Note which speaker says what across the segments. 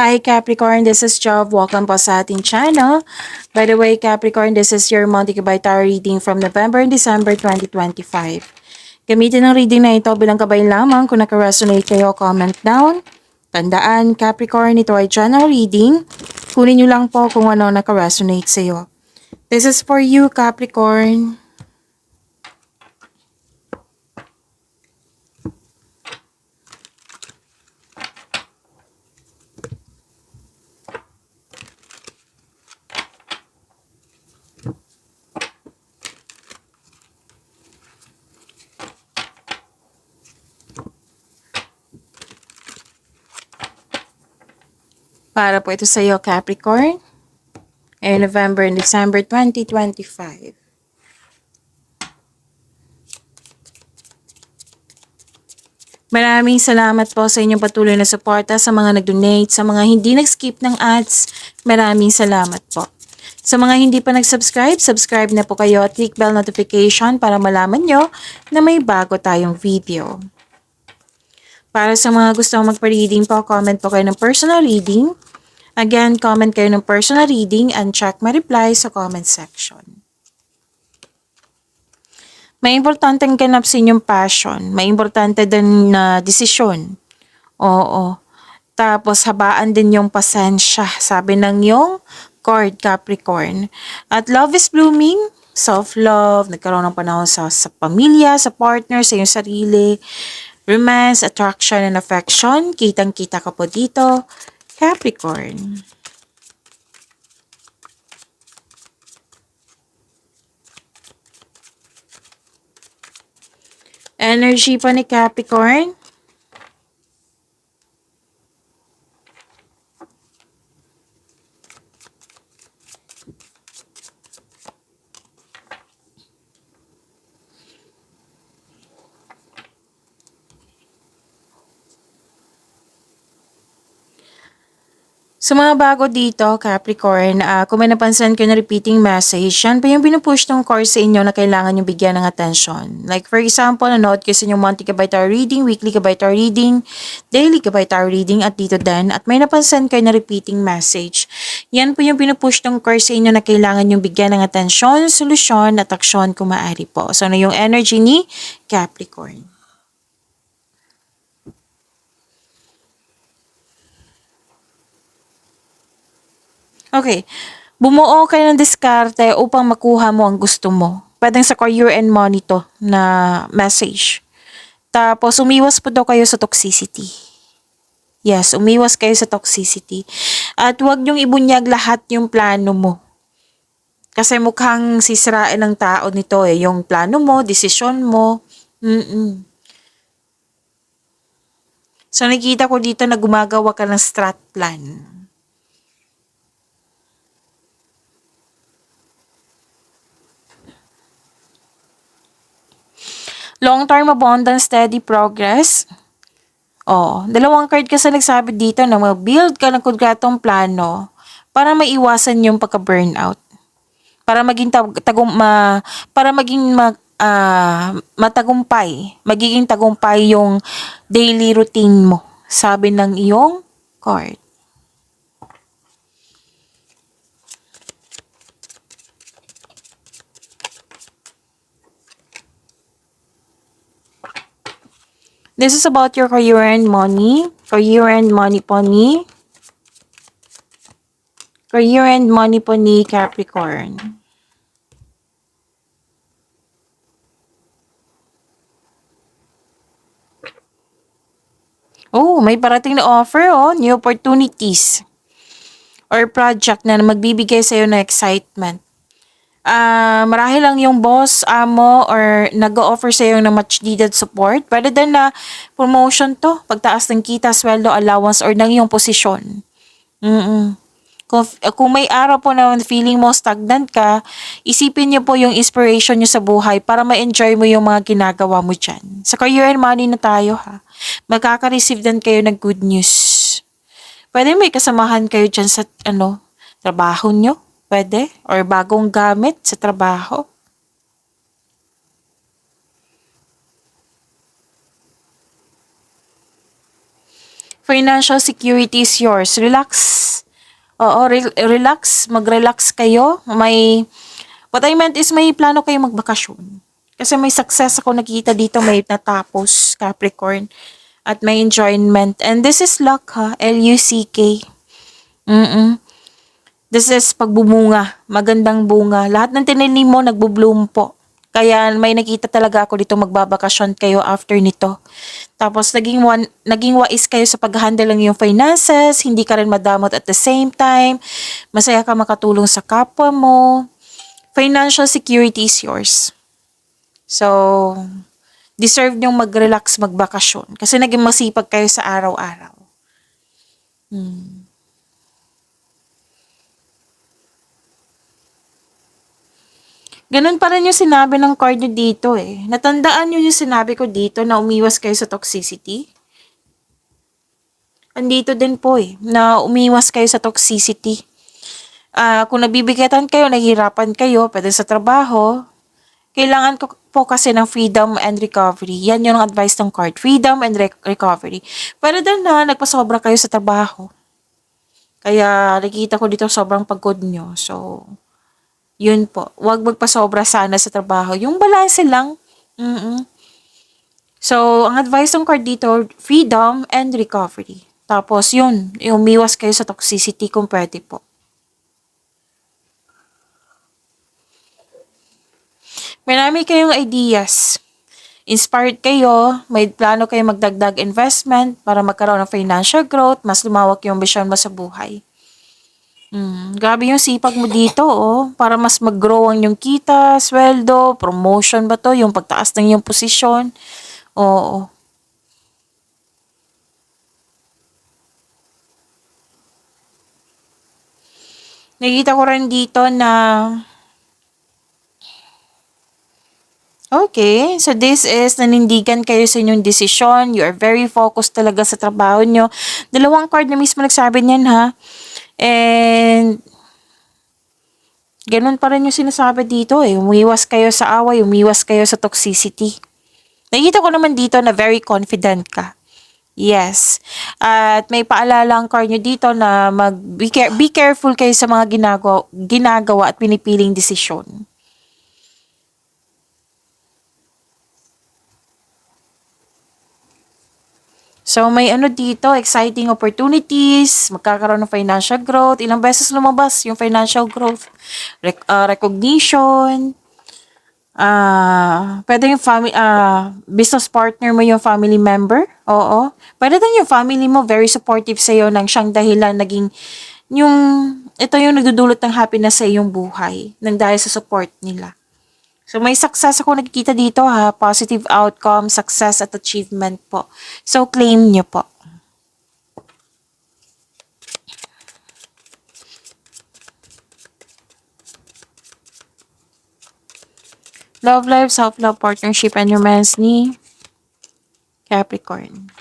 Speaker 1: Hi Capricorn, this is Job. Welcome po sa ating channel. By the way, Capricorn, this is your monthly tarot reading from November and December 2025. Gamitin ang reading na ito bilang gabay lamang. Kung naka-resonate kayo, comment down. Tandaan, Capricorn, ito ay channel reading. Kunin nyo lang po kung ano naka-resonate sa iyo. This is for you, Capricorn. Para po ito sa iyo, Capricorn. November and December 2025. Maraming salamat po sa inyong patuloy na suporta, sa mga nag-donate, sa mga hindi nag-skip ng ads. Maraming salamat po. Sa mga hindi pa nag-subscribe, subscribe na po kayo at click bell notification para malaman nyo na may bago tayong video. Para sa mga gusto magpa-reading po, comment po kayo ng personal reading. Again, comment kayo ng personal reading and check my reply sa comment section. May importanteng ganap sa inyong passion. May importante din na desisyon. Oo. Tapos, habaan din yung pasensya. Sabi ng yung card, Capricorn. At love is blooming. Self-love. Nagkaroon ng panahon sa pamilya, sa partner, sa iyong sarili. Romance, attraction, and affection. Kitang-kita ka po dito, Capricorn. Energy pa ni Capricorn. Sa mga bago dito, Capricorn, kung may napansin kayo na repeating message, yan pa yung pinupush ng course sa inyo na kailangan yung bigyan ng atensyon. Like for example, nanood kayo sa inyong monthly tarot reading, weekly tarot reading, daily tarot reading at dito din. At may napansin kayo na repeating message. Yan po yung pinupush ng course sa inyo na kailangan yung bigyan ng atensyon, solusyon at aksyon kung maaari po. So, ano yung energy ni Capricorn? Okay. Bumuo kayo ng diskarte upang makuha mo ang gusto mo. Pwedeng sa career and money to na message. Tapos, umiwas po daw kayo sa toxicity. Yes, umiwas kayo sa toxicity. At huwag niyong ibunyag lahat yung plano mo. Kasi mukhang sisirain ng tao nito eh. Yung plano mo, desisyon mo. So, nakikita ko dito na gumagawa ka ng strat plan. Long-term abundance, steady progress. Dalawang card kasi nagsabi dito na mag-build ka ng konkretong plano para maiwasan yung pagka-burnout. Para maging matagumpay. Magiging tagumpay yung daily routine mo. Sabi ng iyong card. This is about your career and money. Career and money po ni. Career and money po ni Capricorn. May parating na offer new opportunities. Or project na magbibigay sa'yo ng excitement. Marahil lang yung boss, amo, or nag-o-offer sa'yo ng much needed support. Pwede din na promotion to, pagtaas ng kita, sweldo, allowance, or ng iyong posisyon. Kung may araw po na feeling mo stagnant ka, isipin niyo po yung inspiration niyo sa buhay para ma-enjoy mo yung mga ginagawa mo dyan. Sa career and money na tayo ha. Magkaka-receive din kayo ng good news. Pwede may kasamahan kayo dyan sa trabaho nyo. Pwede. Or bagong gamit sa trabaho. Financial security is yours. Relax. Oo, relax. Mag-relax kayo. What I meant is may plano kayo magbakasyon. Kasi may success ako nakita dito, may natapos, Capricorn. At may enjoyment. And this is luck ha, Luck. Mm. This is pagbumunga, magandang bunga. Lahat ng tinanim mo, nagbo-bloom po. Kaya may nakita talaga ako dito magbabakasyon kayo after nito. Tapos naging wais kayo sa pag-handle ng iyong finances, hindi ka rin madamot at the same time. Masaya ka makatulong sa kapwa mo. Financial security is yours. So, deserve niyong mag-relax, magbakasyon. Kasi naging masipag kayo sa araw-araw. Ganun pa rin yung sinabi ng card nyo dito eh. Natandaan nyo yung sinabi ko dito na umiwas kayo sa toxicity? Andito din po eh, na umiwas kayo sa toxicity. Kung nabibigatan kayo, nahihirapan kayo, pwede sa trabaho, kailangan ko po kasi ng freedom and recovery. Yan yung advice ng card. Freedom and recovery. Pero din na, nagpasobra kayo sa trabaho. Kaya nakikita ko dito sobrang pagod nyo. So, yun po. Huwag magpasobra sana sa trabaho. Yung balance lang. Mm-mm. So, ang advice ng card dito, freedom and recovery. Tapos yun, umiwas kayo sa toxicity kung pwede po. Marami kayong ideas. Inspired kayo, may plano kayo magdagdag investment para magkaroon ng financial growth, mas lumawak yung vision mo sa buhay. Grabe yung sipag mo dito, oh. Para mas mag-grow ang yung kita, sweldo, promotion ba to, yung pagtaas ng yung posisyon. Oo. Nakita ko rin dito na okay, so this is nanindigan kayo sa inyong desisyon. You are very focused talaga sa trabaho nyo. Dalawang card na mismo nagsabi niyan ha. And ganun pa rin yung sinasabi dito eh. Umiwas kayo sa away, umiwas kayo sa toxicity. Nakita ko naman dito na very confident ka. Yes. At may paalala ang card nyo dito na be careful kayo sa mga ginagawa at pinipiling desisyon. So, may ano dito, exciting opportunities, magkakaroon ng financial growth. Ilang beses lumabas yung financial growth, recognition, pwede yung business partner mo yung family member. Oo. Pwede din yung family mo, very supportive sa'yo nang siyang dahilan naging yung, ito yung nagdudulot ng happiness sa iyong buhay nang dahil sa support nila. So, may success ako nakikita dito ha. Positive outcome, success at achievement po. So, claim nyo po. Love life, self-love, partnership, and romance ni Capricorn.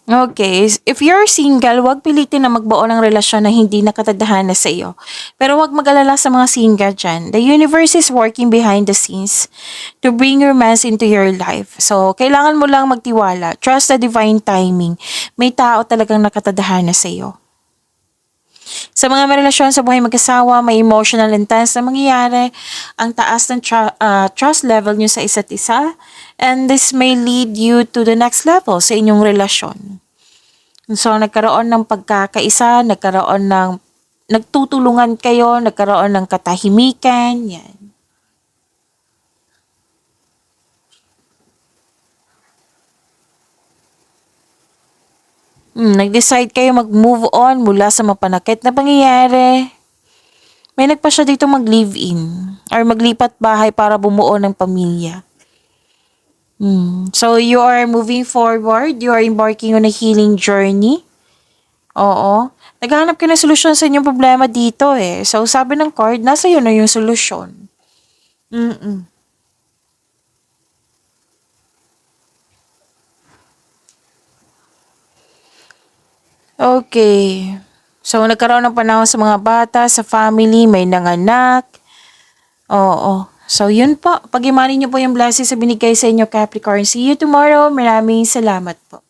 Speaker 1: Okay, if you're single, huwag pilitin na magbuo ng relasyon na hindi nakatadhana sa iyo. Pero huwag mag-alala sa mga single dyan. The universe is working behind the scenes to bring romance into your life. So, kailangan mo lang magtiwala. Trust the divine timing. May tao talagang nakatadhana sa iyo. Sa mga may relasyon sa buhay mag-asawa, may emotional intense na mangyayari, ang taas ng trust level nyo sa isa't isa, and this may lead you to the next level sa inyong relasyon. So, nagkaroon ng pagkakaisa, nagtutulungan kayo, nagkaroon ng katahimikan, yan. Nag-decide kayo mag-move on mula sa mapanakit na pangyayari. May nagpa siya dito mag-live-in or maglipat bahay para bumuo ng pamilya. So, you are moving forward. You are embarking on a healing journey. Oo. Naghahanap ka ng solusyon sa inyong problema dito eh. So, sabi ng card, nasa iyo na yung solusyon. Mm-mm. Okay. So, nagkaroon ng panahon sa mga bata, sa family, may nanganak. Oo. So, yun po. Pag-imanin niyo po yung blessings sa binigay sa inyo, Capricorn. See you tomorrow. Maraming salamat po.